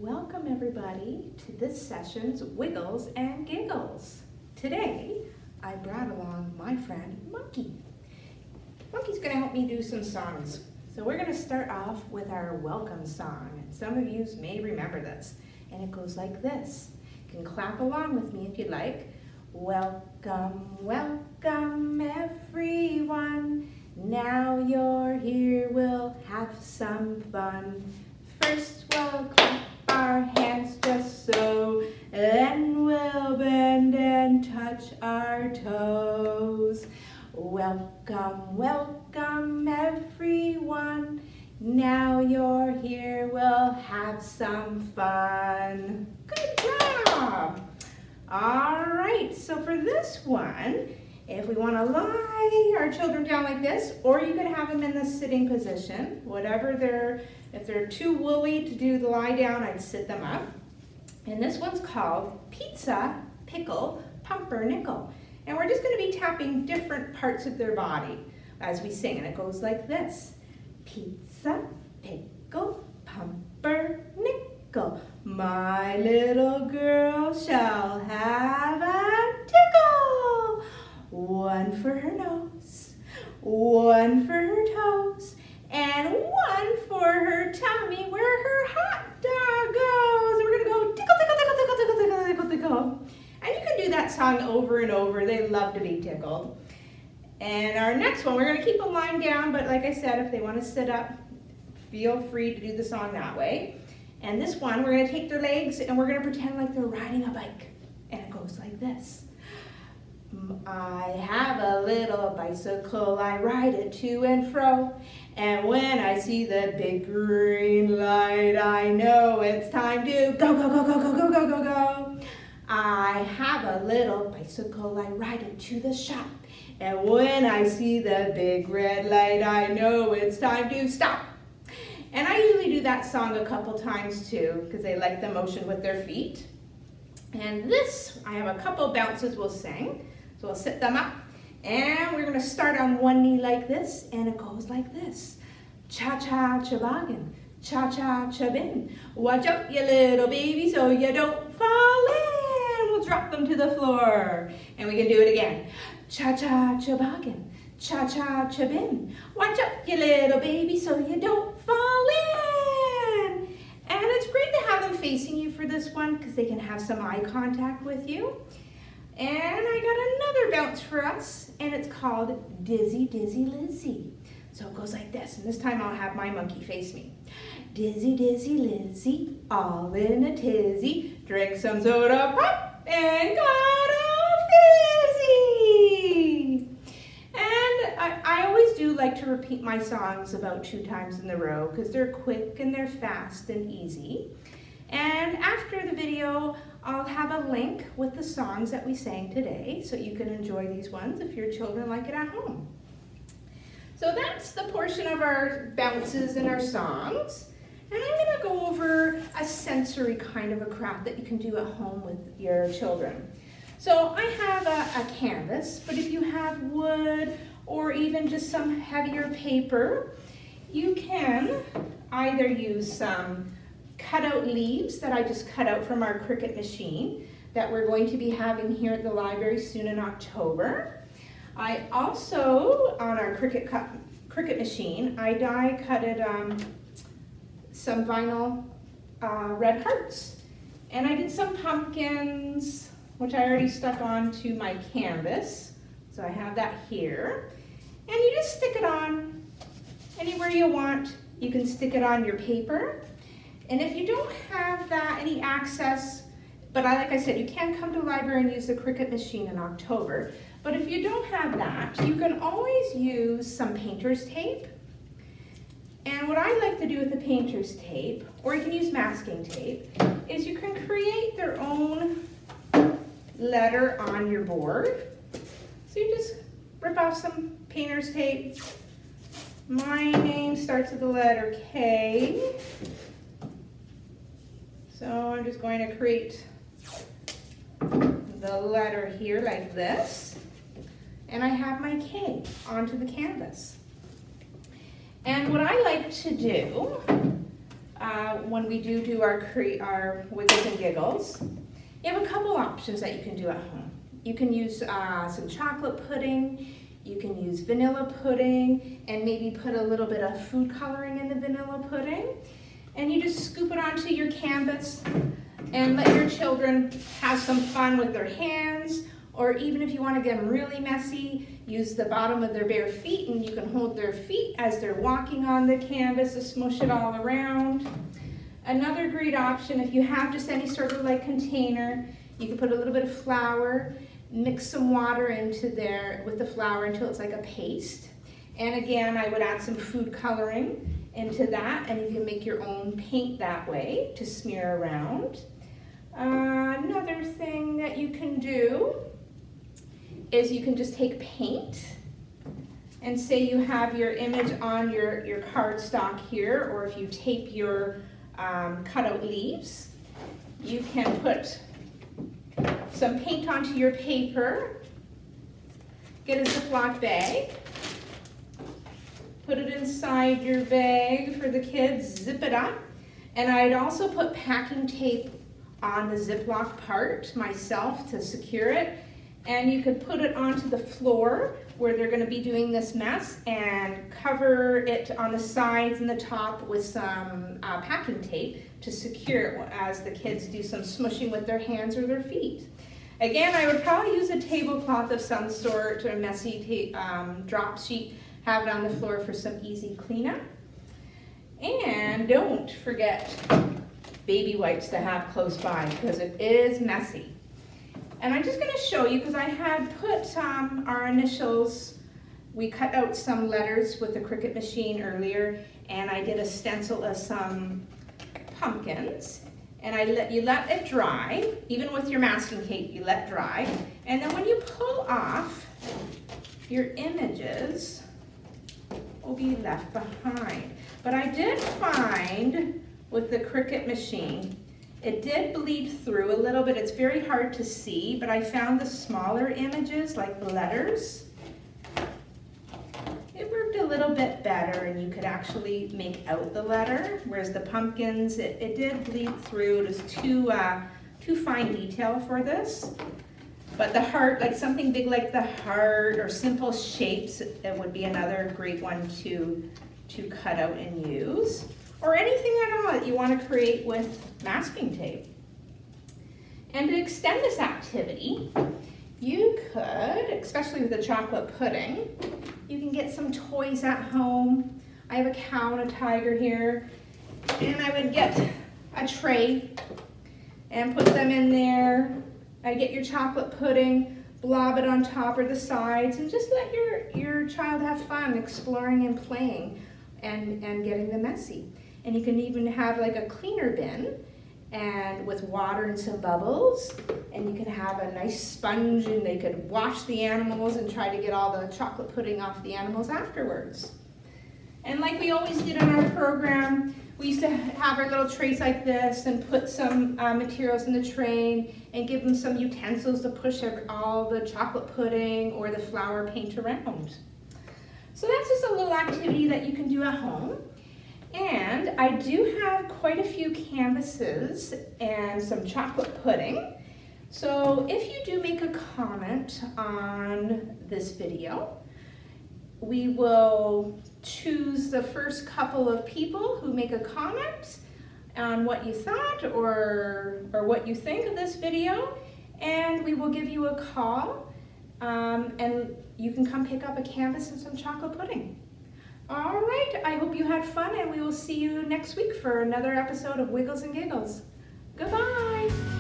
Welcome everybody to this session's Wiggles and Giggles. Today, I brought along my friend Monkey. Monkey's gonna help me do some songs. So we're gonna start off with our welcome song. And some of you may remember this. And it goes like this. You can clap along with me if you'd like. Welcome, welcome everyone. Now you're here, we'll have some fun. First we'll clap our hands just so, then we'll bend and touch our toes. Welcome, welcome everyone. Now you're here, we'll have some fun. Good job! All right, so for this one, if we want to lie our children down like this, or you can have them in the sitting position, whatever if they're too woolly to do the lie down, I'd sit them up. And this one's called Pizza, Pickle, Pumpernickel. And we're just going to be tapping different parts of their body as we sing, and it goes like this. Pizza, pickle, pumpernickel. My little girl shall have a tickle. One for her nose, one for her toes, and one for her tummy where her hot dog goes. And we're gonna go tickle, tickle, tickle, tickle, tickle, tickle, tickle, tickle. And you can do that song over and over. They love to be tickled. And our next one, we're gonna keep them lying down, but like I said, if they wanna sit up, feel free to do the song that way. And this one, we're gonna take their legs and we're gonna pretend like they're riding a bike. And it goes like this. I have a little bicycle, I ride it to and fro. And when I see the big green light, I know it's time to go, go, go, go, go, go, go, go, go. I have a little bicycle, I ride it to the shop. And when I see the big red light, I know it's time to stop. And I usually do that song a couple times too, because they like the motion with their feet. And this, I have a couple bounces we'll sing. So we'll sit them up, and we're gonna start on one knee like this, and it goes like this. Cha-cha, chaboggin, cha-cha, chabin. Watch out, you little baby, so you don't fall in. We'll drop them to the floor, and we can do it again. Cha-cha, chaboggin, cha-cha, chabin. Watch out, you little baby, so you don't fall in. And it's great to have them facing you for this one, because they can have some eye contact with you. And I got another bounce for us, and it's called Dizzy, Dizzy, Lizzy. So it goes like this, and this time I'll have my monkey face me. Dizzy, Dizzy, Lizzy, all in a tizzy, drink some soda pop, and got a fizzy. And I always do like to repeat my songs about 2 times in a row, because they're quick and they're fast and easy. And after the video, I'll have a link with the songs that we sang today, so you can enjoy these ones if your children like it at home. So that's the portion of our bounces and our songs. And I'm gonna go over a sensory kind of a craft that you can do at home with your children. So I have a canvas, but if you have wood or even just some heavier paper, you can either use some cutout leaves that I just cut out from our Cricut machine that we're going to be having here at the library soon in October. I also, on our Cricut machine, I die cutted some vinyl red hearts. And I did some pumpkins, which I already stuck onto my canvas. So I have that here. And you just stick it on anywhere you want. You can stick it on your paper. And if you don't have any access, but like I said, you can come to the library and use the Cricut machine in October. But if you don't have that, you can always use some painter's tape. And what I like to do with the painter's tape, or you can use masking tape, is you can create their own letter on your board. So you just rip off some painter's tape. My name starts with the letter K. So I'm just going to create the letter here like this. And I have my K onto the canvas. And what I like to do when we do our Wiggles and Giggles. You have a couple options that you can do at home. You can use some chocolate pudding, you can use vanilla pudding, and maybe put a little bit of food coloring in the vanilla pudding. And you just scoop it onto your canvas and let your children have some fun with their hands, or even if you want to get them really messy, use the bottom of their bare feet and you can hold their feet as they're walking on the canvas to smush it all around. Another great option, if you have just any sort of like container, you can put a little bit of flour, mix some water into there with the flour until it's like a paste. And again, I would add some food coloring into that, and you can make your own paint that way to smear around. Another thing that you can do is you can just take paint and say you have your image on your cardstock here, or if you tape your cutout leaves, you can put some paint onto your paper, get a Ziploc bag, put it inside your bag for the kids, zip it up, and I'd also put packing tape on the Ziploc part myself to secure it, and you could put it onto the floor where they're going to be doing this mess and cover it on the sides and the top with some packing tape to secure it as the kids do some smushing with their hands or their feet. Again, I would probably use a tablecloth of some sort or a messy drop sheet, have it on the floor for some easy cleanup. And don't forget baby wipes to have close by because it is messy. And I'm just going to show you, because I had put our initials, we cut out some letters with the Cricut machine earlier, and I did a stencil of some pumpkins. And you let it dry, even with your masking tape, you let dry. And then when you pull off, your images will be left behind. But I did find with the Cricut machine, it did bleed through a little bit. It's very hard to see, but I found the smaller images, like the letters, it worked a little bit better and you could actually make out the letter, whereas the pumpkins, it did bleed through. It was too fine detail for this. But the heart, like something big like the heart or simple shapes, it would be another great one to cut out and use. Or anything at all that you want to create with masking tape. And to extend this activity, you could, especially with the chocolate pudding, you can get some toys at home. I have a cow and a tiger here, and I would get a tray and put them in there. I get your chocolate pudding, blob it on top or the sides, and just let your child have fun exploring and playing and getting them messy. And you can even have like a cleaner bin and with water and some bubbles, and you can have a nice sponge and they could wash the animals and try to get all the chocolate pudding off the animals afterwards. And like we always did in our program, we used to have our little trays like this and put some materials in the tray and give them some utensils to push all the chocolate pudding or the flour paint around. So that's just a little activity that you can do at home. And I do have quite a few canvases and some chocolate pudding. So if you do make a comment on this video, we will choose the first couple of people who make a comment on what you thought or what you think of this video, and we will give you a call and you can come pick up a canvas and some chocolate pudding. All right, I hope you had fun, and we will see you next week for another episode of Wiggles and Giggles. Goodbye.